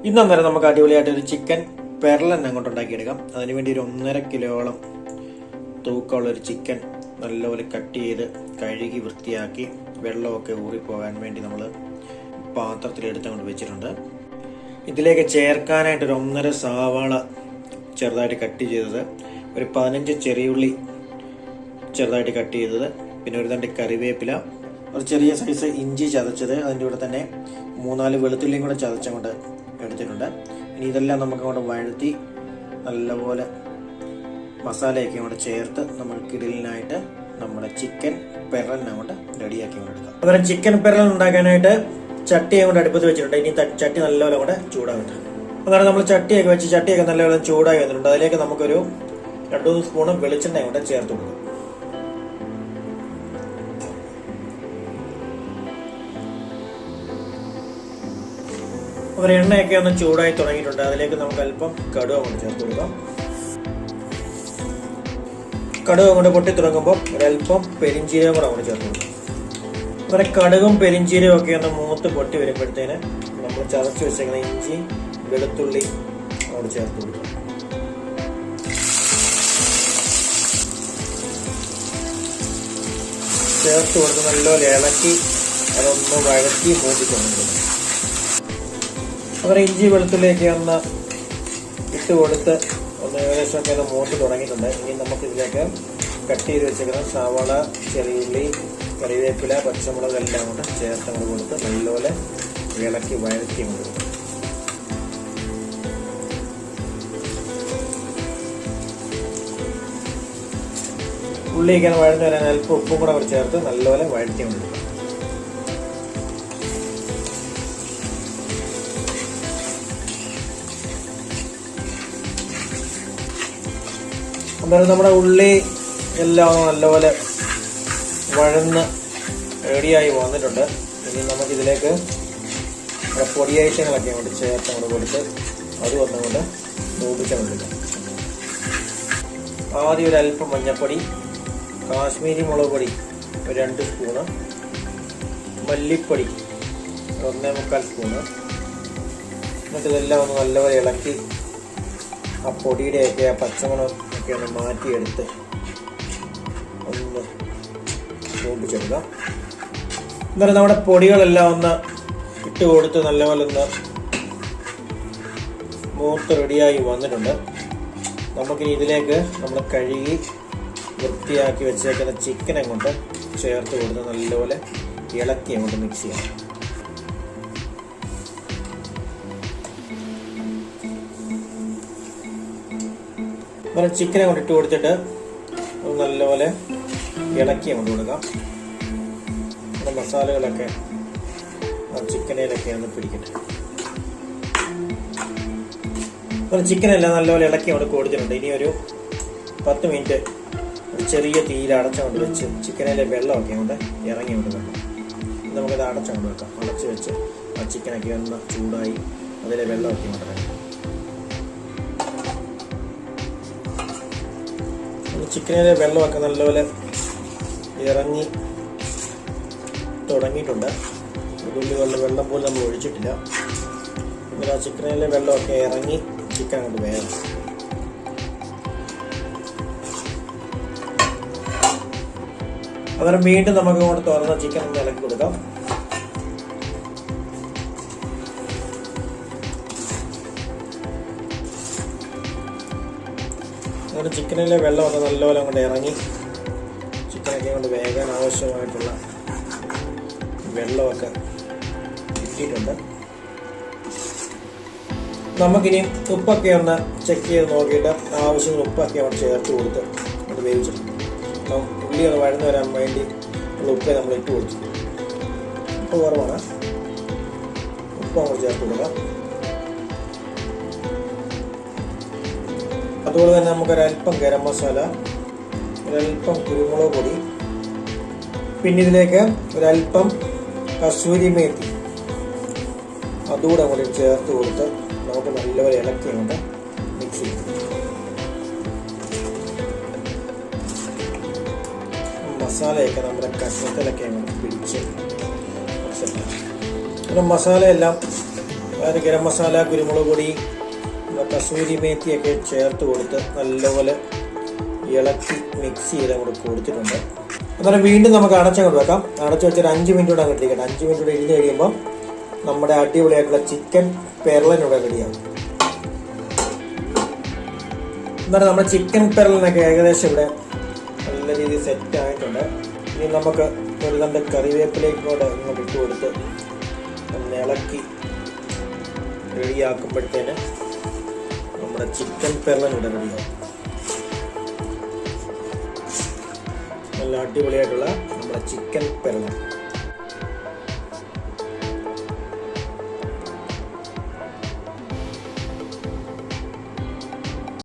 ഇന്ന് അന്നേരം നമുക്ക് അടിപൊളിയായിട്ട് ഒരു ചിക്കൻ പെരളൻ അങ്ങോട്ട് ഉണ്ടാക്കിയെടുക്കാം. അതിനുവേണ്ടി ഒരു 1.5 കിലോളം തൂക്കമുള്ള ഒരു ചിക്കൻ നല്ലപോലെ കട്ട് ചെയ്ത് കഴുകി വൃത്തിയാക്കി വെള്ളമൊക്കെ ഊറിപ്പോകാൻ വേണ്ടി നമ്മൾ പാത്രത്തിലെടുത്ത് കൊണ്ട് വെച്ചിട്ടുണ്ട്. ഇതിലേക്ക് ചേർക്കാനായിട്ട് ഒരു 1.5 സവാള ചെറുതായിട്ട് കട്ട് ചെയ്തത്, ഒരു 15 ചെറിയുള്ളി ചെറുതായിട്ട് കട്ട് ചെയ്തത്, പിന്നെ ഒരു 2 കറിവേപ്പില, ഒരു ചെറിയ സൈസ് ഇഞ്ചി ചതച്ചത്, അതിൻ്റെ കൂടെ തന്നെ 3-4 വെളുത്തുള്ളിയും കൂടെ ചതച്ചങ്ങോട്ട് എടുത്തിട്ടുണ്ട്. ഇനി ഇതെല്ലാം നമുക്ക് അങ്ങോട്ട് വഴറ്റി നല്ലപോലെ മസാലയൊക്കെ അങ്ങോട്ട് ചേർത്ത് നമ്മൾ കിടലിനായിട്ട് നമ്മുടെ ചിക്കൻ പെരളൻ അങ്ങോട്ട് റെഡിയാക്കി കൊണ്ടെടുക്കാം. അതുപോലെ ചിക്കൻ പെരളൻ ഉണ്ടാക്കാനായിട്ട് ചട്ടി അങ്ങോട്ട് അടുപ്പത്ത് വെച്ചിട്ടുണ്ട്. ഇനി ചട്ടി നല്ലപോലെ അങ്ങോട്ട് ചൂടാകട്ടെ. അതാണ് നമ്മൾ ചട്ടിയൊക്കെ വെച്ച് ചട്ടിയൊക്കെ നല്ലപോലെ ചൂടായി വന്നിട്ടുണ്ട്. അതിലേക്ക് നമുക്കൊരു 2-3 സ്പൂൺ വെളിച്ചെണ്ണ അങ്ങോട്ട് ചേർത്ത് കൊടുക്കും. ഒരു എണ്ണയൊക്കെ ഒന്ന് ചൂടായി തുടങ്ങിയിട്ടുണ്ട്. അതിലേക്ക് നമുക്ക് അല്പം കടുക് കൊണ്ട് ചേർത്ത് കൊടുക്കാം. കടുക് കൊണ്ട് പൊട്ടി തുടങ്ങുമ്പോൾ ഒരല്പം പെരിഞ്ചീരകം കൂടെ അങ്ങോട്ട് ചേർത്ത് കൊടുക്കാം. അതുപോലെ കടുകും പെരിഞ്ചീരകം ഒക്കെ ഒന്ന് മൂത്ത് പൊട്ടി വരുമ്പോഴത്തേന് നമ്മൾ ചതച്ച് വെച്ചേക്കുന്ന ഇഞ്ചി വെളുത്തുള്ളി അങ്ങോട്ട് ചേർത്ത് കൊടുക്കാം. ചേർത്ത് കൊടുത്ത് നല്ലപോലെ ഇളക്കി അതൊന്ന് വഴറ്റി മൂടി തുടങ്ങും. അതുപോലെ ഇഞ്ചി വെളുത്തുള്ളിയൊക്കെ ഒന്ന് ഇട്ട് കൊടുത്ത് ഒന്ന് ഏകദേശമൊക്കെ ഒന്ന് മൂത്ത് തുടങ്ങിയിട്ടുണ്ട്. ഇനി നമുക്ക് ഇതിലേക്ക് കട്ട് ചെയ്ത് വെച്ചിരിക്കുന്ന സവാള, ചെറിയുള്ളി, കറിവേപ്പില, പച്ചമുളക് എല്ലാം കൊണ്ട് ചേർത്ത് കൊണ്ട് കൊടുത്ത് നല്ലപോലെ ഇളക്കി വഴറ്റി കൊടുക്കും. ഉള്ളിയൊക്കെ വഴഞ്ഞു വരാൻ അല്പം ഉപ്പും കൂടെ അവർ ചേർത്ത് നല്ലപോലെ വഴറ്റി കൊടുക്കും. അന്നേരം നമ്മുടെ ഉള്ളി എല്ലാം നല്ലപോലെ വഴന്ന് റെഡിയായി വന്നിട്ടുണ്ട്. ഇനി നമുക്കിതിലേക്ക് നമ്മുടെ പൊടിയേഷങ്ങളൊക്കെ കൊണ്ട് ചേർത്ത് കൊണ്ട് കൊടുത്ത് അത് വന്നുകൊണ്ട് മൂപ്പിച്ചുകൊണ്ടിരിക്കാം. ആദ്യം ഒരു അല്പം മഞ്ഞൾപ്പൊടി, കാശ്മീരി മുളക് പൊടി ഒരു 2 സ്പൂണ്, മല്ലിപ്പൊടി 1.25 സ്പൂണ്. എന്നിട്ട് ഇതെല്ലാം ഒന്ന് നല്ലപോലെ ഇളക്കി ആ പൊടിയുടെയൊക്കെ ആ പച്ചമണം ഒക്കെ ഒന്ന് മാറ്റിയെടുത്ത് ഒന്ന് മൂപ്പിച്ചെടുക്കാം. എന്നാലും നമ്മുടെ പൊടികളെല്ലാം ഒന്ന് ഇട്ട് കൊടുത്ത് നല്ലപോലെ ഒന്ന് മൂത്ത് റെഡിയായി വന്നിട്ടുണ്ട്. നമുക്കിനി ഇതിലേക്ക് നമ്മൾ കഴുകി വൃത്തിയാക്കി വെച്ചേക്കുന്ന ചിക്കൻ അങ്ങോട്ട് ചേർത്ത് കൊടുത്ത് നല്ലപോലെ ഇളക്കി അങ്ങോട്ട് മിക്സ് ചെയ്യാം. നമ്മൾ ചിക്കനെ കൊണ്ട് ഇട്ട് കൊടുത്തിട്ട് നല്ലപോലെ ഇളക്കി കൊണ്ട് കൊടുക്കാം. മസാലകളൊക്കെ ചിക്കനിലൊക്കെ ഒന്ന് പിടിക്കട്ടെ. ചിക്കനെല്ലാം നല്ലപോലെ ഇളക്കി കൊണ്ട് കൊടുത്തിട്ടുണ്ട്. ഇനി ഒരു 10 മിനിറ്റ് ചെറിയ തീയിൽ അടച്ചുകൊണ്ട് വെച്ച് ചിക്കനിലെ വെള്ളമൊക്കെ കൊണ്ട് ഇറങ്ങി കൊണ്ട് വേണം. നമുക്കത് അടച്ചുകൊണ്ട് വെക്കാം. അടച്ച് വെച്ച് ആ ചിക്കനൊക്കെ ഒന്ന് ചൂടായി അതിലെ വെള്ളമൊക്കെ കൊണ്ട് ഇറങ്ങി. ചിക്കനിലെ വെള്ളമൊക്കെ നല്ലപോലെ ഇറങ്ങി തുടങ്ങിയിട്ടുണ്ട്. ഉള്ളികളുടെ വെള്ളം പോലും നമ്മൾ ഒഴിച്ചിട്ടില്ല. എന്നാൽ ആ ചിക്കനിലെ വെള്ളമൊക്കെ ഇറങ്ങി ചിക്കൻ കൊണ്ട് വേണം. അന്നേരം വീണ്ടും നമുക്ക് കൊണ്ട് തുറന്ന ചിക്കൻ ഒന്ന് ഇളക്കി കൊടുക്കാം. അങ്ങനെ ചിക്കനിലെ വെള്ളമൊക്കെ നല്ലപോലെ കൊണ്ട് ഇറങ്ങി ചിക്കനൊക്കെ കൊണ്ട് വേകാൻ ആവശ്യമായിട്ടുള്ള വെള്ളമൊക്കെ കിട്ടിയിട്ടുണ്ട്. നമുക്കിനി ഉപ്പൊക്കെ ഒന്ന് ചെക്ക് ചെയ്ത് നോക്കിയിട്ട് ആവശ്യത്തിന് ഉപ്പൊക്കെ അവിടെ ചേർത്ത് കൊടുത്ത് അത് വേവിച്ചെടുക്കും. ഉള്ളി ഒന്ന് വഴന്നു വരാൻ വേണ്ടി ഉള്ള ഉപ്പ് നമ്മൾ ഇട്ട് കൊടുത്തു. ഉപ്പ് കുറവാണ്, ഉപ്പ് നമ്മൾ ചേർത്ത് കൊടുക്കാം. അതുപോലെ തന്നെ നമുക്കൊരല്പം ഗരം മസാല, ഒരല്പം കുരുമുളക് പൊടി, പിന്നെ ഇതിലേക്ക് ഒരല്പം കസൂരി മേത്തി അതുകൂടെ അങ്ങോട്ട് ചേർത്ത് കൊടുത്ത് നമുക്ക് നല്ലപോലെ ഇളക്കി അങ്ങോട്ട് മിക്സ് ചെയ്യും. മസാലയൊക്കെ നമ്മുടെ കഷ്ണത്തിലൊക്കെ അങ്ങോട്ട് പിടിച്ച് പിന്നെ മസാലയെല്ലാം അതായത് ഗരം മസാല, കുരുമുളക് പൊടി, കസൂരി മേത്തിയൊക്കെ ചേർത്ത് കൊടുത്ത് നല്ലപോലെ ഇളക്കി മിക്സ് ചെയ്ത് അങ്ങോട്ട് കൊടുത്തിട്ടുണ്ട്. അന്നേരം വീണ്ടും നമുക്ക് അടച്ചങ്ങോട്ട് വെക്കാം. അടച്ചു വെച്ചൊരു 5 മിനിറ്റ് കൂടെ അങ്ങോട്ട് ഇരിക്കട്ടെ. 5 മിനിറ്റ് കൂടെ ഇരുന്ന് കഴിയുമ്പോൾ നമ്മുടെ അടിപൊളിയായിട്ടുള്ള ചിക്കൻ പെർലനിവിടെ റെഡിയാവും. എന്നാലും നമ്മുടെ ചിക്കൻ പെർലനൊക്കെ ഏകദേശം ഇവിടെ നല്ല രീതിയിൽ സെറ്റ് ആയിട്ടുണ്ട്. ഇനി നമുക്ക് ഒരു തണ്ട് കറിവേപ്പിലേക്കൂടെ ഇങ്ങോട്ട് ഇട്ട് കൊടുത്ത് ഒന്ന് ഇളക്കി റെഡിയാക്കുമ്പോഴത്തേന് നമ്മുടെ ചിക്കൻ പെർലൻ ഇവിടെ റെഡിയാവും. നല്ല അടിപൊളിയായിട്ടുള്ള നമ്മുടെ ചിക്കൻ പെർലൻ.